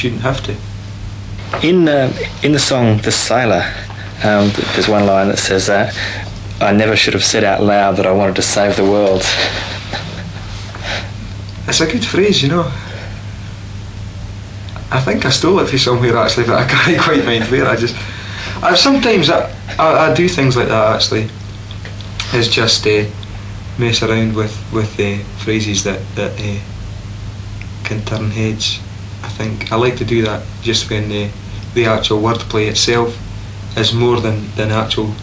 shouldn't have to. In the song The Sailor, there's one line that says that I never should have said out loud that I wanted to save the world. It's a good phrase, you know. I think I stole it from somewhere actually, but I can't quite mind where. Sometimes I do things like that actually. Is just mess around with phrases that can turn heads. I think I like to do that just when the actual wordplay itself is more than the actual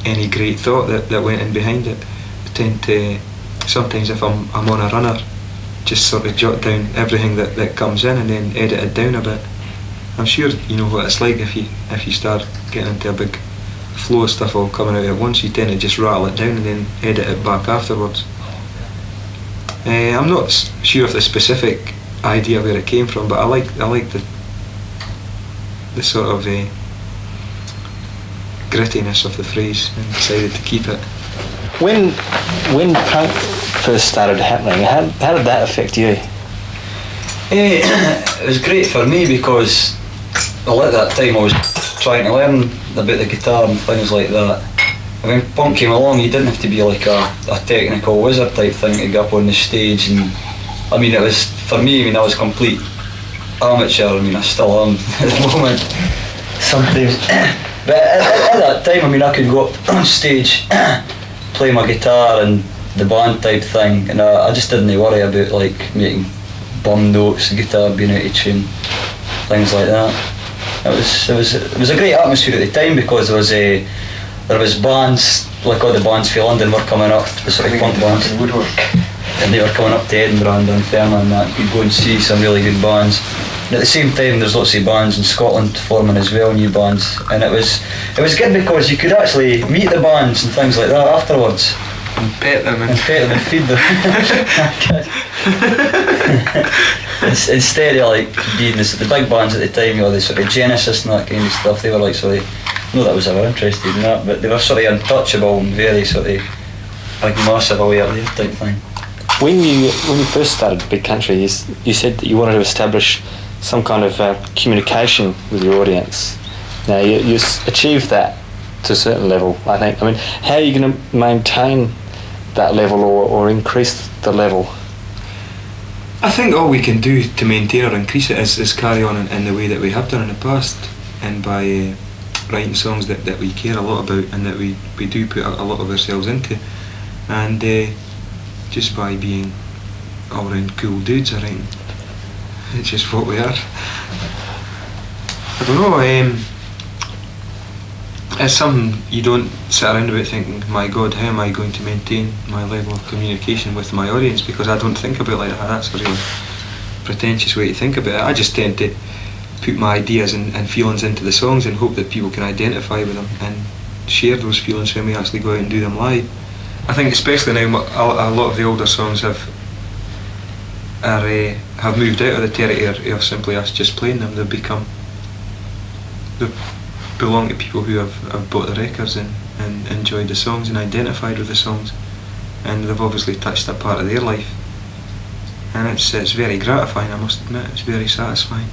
any great thought that went in behind it. I tend to sometimes, if I'm on a runner, just sort of jot down everything that comes in and then edit it down a bit. I'm sure you know what it's like if you start getting into a big flow of stuff all coming out at once. You tend to just rattle it down and then edit it back afterwards. I'm not sure of the specific idea where it came from, but I like the sort of grittiness of the phrase and decided to keep it. When punk first started happening, how did that affect you? It was great for me because at that time I was trying to learn about the guitar and things like that. And when punk came along, you didn't have to be like a technical wizard type thing to go up on the stage. And I mean, it was for me. I mean, I was complete amateur. I mean, I still am at the moment sometimes. But at that time, I mean, I could go up on stage, play my guitar and the band type thing, and I just didn't worry about like making bum notes, the guitar being out of tune, things like that. It was a great atmosphere at the time because there was bands, like all the bands for London were coming up, the sort of punk bands, and they were coming up to Edinburgh and Dunfermline and that. You'd go and see some really good bands. And at the same time, there's lots of bands in Scotland forming as well, new bands, and it was good because you could actually meet the bands and things like that afterwards. And pet them and feed them. Instead of like being the big bands at the time, you know, the sort of Genesis and that kind of stuff, they were like sort of, not that I was ever interested in that, but they were sort of untouchable and very sort of like massive away up there type thing. When you first started Big Country, you said that you wanted to establish some kind of communication with your audience. Now you achieved that to a certain level, I think. I mean, how are you going to maintain that level or increase the level? I think all we can do to maintain or increase it is carry on in the way that we have done in the past, and by writing songs that we care a lot about and that we do put a lot of ourselves into, and just by being all round cool dudes, I think. It's just what we are. I don't know, it's something you don't sit around about thinking, my God, how am I going to maintain my level of communication with my audience, because I don't think about it like that. That's a really pretentious way to think about it. I just tend to put my ideas and feelings into the songs and hope that people can identify with them and share those feelings when we actually go out and do them live. I think especially now a lot of the older songs have moved out of the territory of simply us just playing them. They belong to people who have bought the records and enjoyed the songs and identified with the songs, and they've obviously touched a part of their life, and it's very gratifying, I must admit. It's very satisfying.